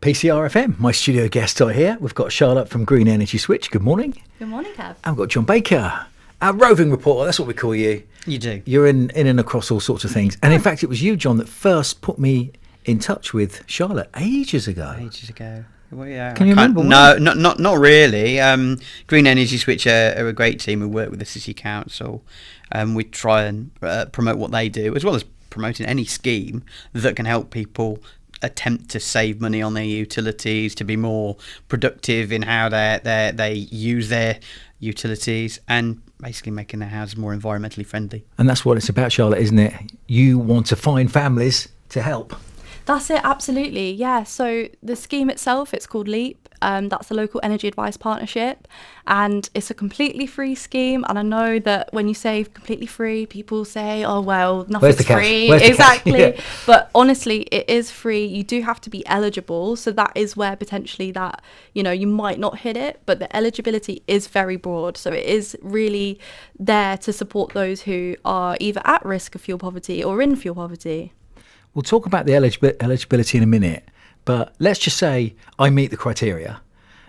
PCRFM, my studio guests are here. We've got Charlotte from Green Energy Switch. Good morning. Good morning, Kev. And we've got John Baker, our roving reporter. That's what we call you. You do. You're in and across all sorts of things. And in fact, it was you, John, that first put me in touch with Charlotte ages ago. Well, yeah. Can you remember? No, not really. Green Energy Switch are a great team who work with the City Council. We try and promote what they do, as well as promoting any scheme that can help people attempt to save money on their utilities, to be more productive in how they use their utilities, and basically making their houses more environmentally friendly. And that's what it's about, Charlotte, isn't it? You want to find families to help. That's it, absolutely. Yeah, so the scheme itself, it's called LEAP. That's the Local Energy Advice Partnership, and it's a completely free scheme. And I know that when you say completely free, people say, oh, well, nothing's free. Exactly. Yeah. But honestly, it is free. You do have to be eligible. So that is where potentially that, you might not hit it, but the eligibility is very broad. So it is really there to support those who are either at risk of fuel poverty or in fuel poverty. We'll talk about the eligibility in a minute, but let's just say I meet the criteria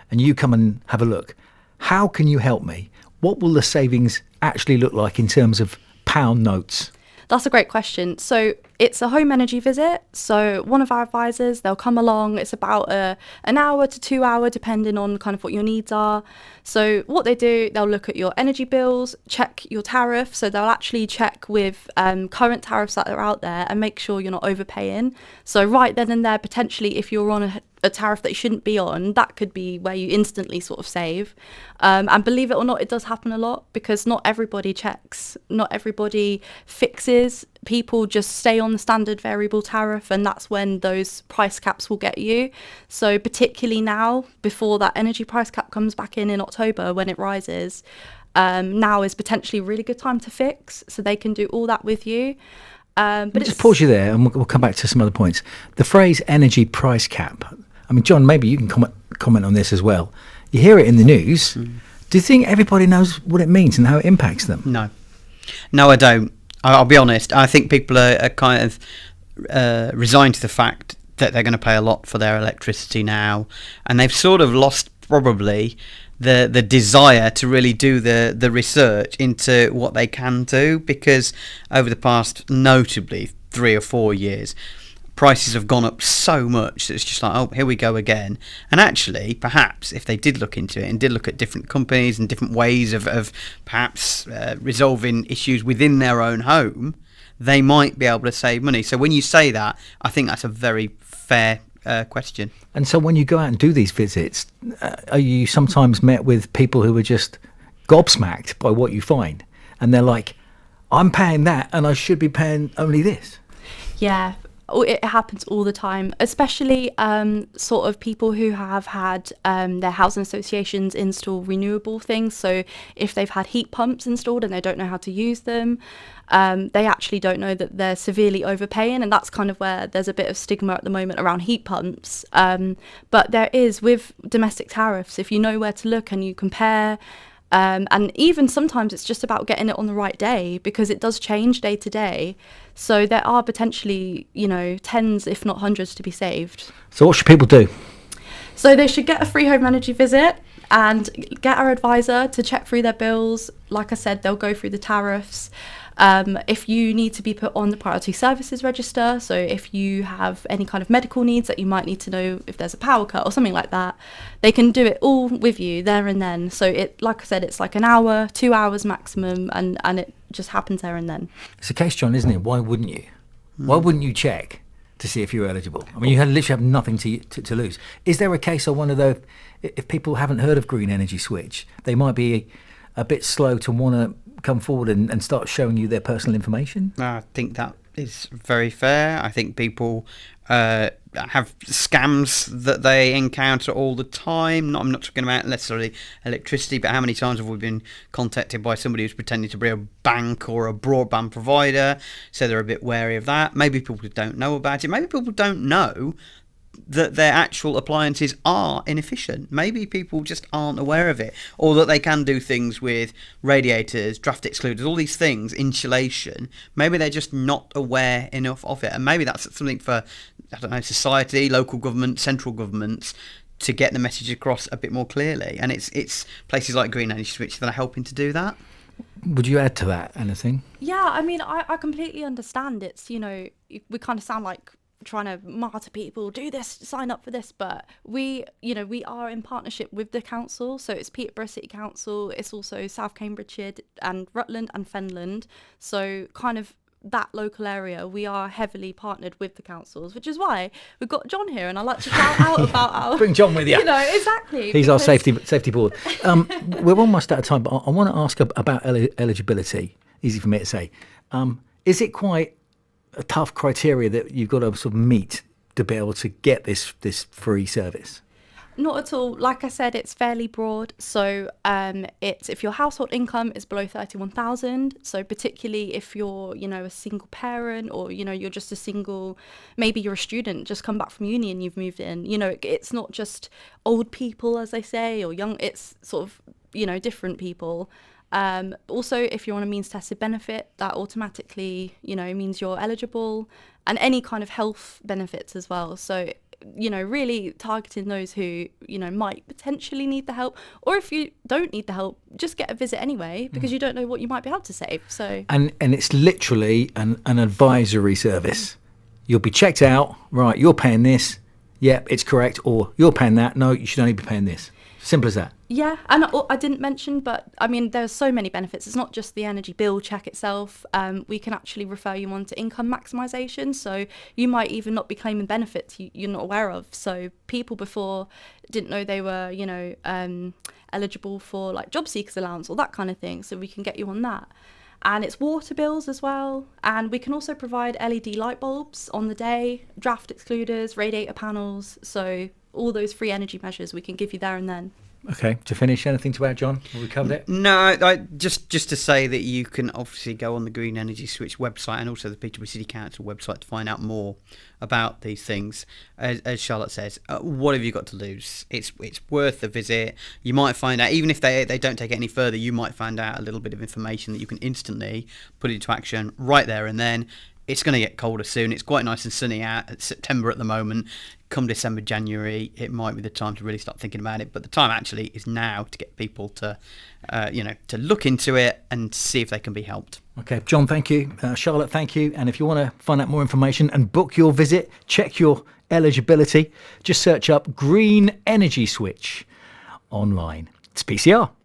and you come and have a look. How can you help me? What will the savings actually look like in terms of pound notes? That's a great question. So it's a home energy visit. So one of our advisors, they'll come along. It's about an hour to 2 hour, depending on kind of what your needs are. So what they do, they'll look at your energy bills, check your tariff. So they'll actually check with current tariffs that are out there and make sure you're not overpaying. So right then and there, potentially, if you're on a tariff that you shouldn't be on, that could be where you instantly sort of save. And believe it or not, it does happen a lot because not everybody checks, not everybody fixes. People just stay on the standard variable tariff, and that's when those price caps will get you. So particularly now, before that energy price cap comes back in October when it rises, now is potentially a really good time to fix, so they can do all that with you. But just pause you there and we'll come back to some other points. The phrase energy price cap, I mean, John, maybe you can comment on this as well. You hear it in the news. Do you think everybody knows what it means and how it impacts them? No, I don't. I'll be honest. I think people are kind of resigned to the fact that they're going to pay a lot for their electricity now, and they've sort of lost probably the desire to really do the research into what they can do, because over the past notably 3 or 4 years, prices have gone up so much that it's just like, oh, here we go again. And actually, perhaps if they did look into it and did look at different companies and different ways of perhaps resolving issues within their own home, they might be able to save money. So when you say that, I think that's a very fair question. And so when you go out and do these visits, are you sometimes met with people who are just gobsmacked by what you find? And they're like, I'm paying that and I should be paying only this. Yeah. It happens all the time, especially sort of people who have had their housing associations install renewable things. So if they've had heat pumps installed and they don't know how to use them, they actually don't know that they're severely overpaying. And that's kind of where there's a bit of stigma at the moment around heat pumps. But there is with domestic tariffs, if you know where to look and you compare. And even sometimes it's just about getting it on the right day, because it does change day to day. So there are potentially, tens, if not hundreds, to be saved. So what should people do? So they should get a free home energy visit and get our advisor to check through their bills. Like I said, they'll go through the tariffs. If you need to be put on the priority services register, so if you have any kind of medical needs that you might need to know if there's a power cut or something like that, they can do it all with you there and then. So like I said, it's like an hour, 2 hours maximum, and it just happens there and then. It's a case, John, isn't it? Why wouldn't you? Why wouldn't you check to see if you're eligible? I mean, you literally have nothing to lose. Is there a case of one of those, if people haven't heard of Green Energy Switch, they might be a bit slow to want to come forward and start showing you their personal information? I think that is very fair. I think people have scams that they encounter all the time. I'm not talking about necessarily electricity, but how many times have we been contacted by somebody who's pretending to be a bank or a broadband provider? So they're a bit wary of that. Maybe people don't know about it. Maybe people don't know that their actual appliances are inefficient. Maybe people just aren't aware of it, or that they can do things with radiators, draft excluders, all these things, insulation. Maybe they're just not aware enough of it, and maybe that's something for, I don't know, society, local government, central governments, to get the message across a bit more clearly. And it's places like Green Energy Switch that are helping to do that. Would you add to that anything? Yeah, I mean, I completely understand. It's, we kind of sound like trying to martyr people, do this, sign up for this, but we are in partnership with the council. So it's Peterborough City Council, it's also South Cambridgeshire and Rutland and Fenland. So kind of that local area, we are heavily partnered with the councils, which is why we've got John here, and I like to shout out about our... Bring John with you. Exactly. He's our safety board. We're almost out of time, but I want to ask about eligibility. Easy for me to say. Is it quite a tough criteria that you've got to sort of meet to be able to get this free service? Not at all. Like I said, it's fairly broad. So it's if your household income is below 31,000. So particularly if you're, a single parent, or you're just a single, maybe you're a student, just come back from uni and you've moved in. It's not just old people, as they say, or young. It's sort of different people. Also, if you're on a means tested benefit, that automatically means you're eligible, and any kind of health benefits as well. So really targeting those who, might potentially need the help, or if you don't need the help, just get a visit anyway, because you don't know what you might be able to save. So and it's literally an advisory service. You'll be checked out, right, you're paying this, yep, it's correct, or you're paying that, no, you should only be paying this. Simple as that. Yeah, and I didn't mention, but I mean, there's so many benefits. It's not just the energy bill check itself. We can actually refer you on to income maximisation. So you might even not be claiming benefits you're not aware of. So people before didn't know they were, eligible for like job seekers allowance or that kind of thing. So we can get you on that. And it's water bills as well. And we can also provide LED light bulbs on the day, draft excluders, radiator panels. So all those free energy measures we can give you there and then. Okay, to finish, anything to add, John? Have we covered it? No, just to say that you can obviously go on the Green Energy Switch website and also the Peterborough City Council website to find out more about these things. As Charlotte says, what have you got to lose? It's worth the visit. You might find out, even if they don't take it any further, you might find out a little bit of information that you can instantly put into action right there and then. It's going to get colder soon. It's quite nice and sunny out. It's September at the moment. Come December, January, it might be the time to really start thinking about it. But the time actually is now to get people to, to look into it and see if they can be helped. Okay, John, thank you. Charlotte, thank you. And if you want to find out more information and book your visit, check your eligibility, just search up Green Energy Switch online. It's PCR.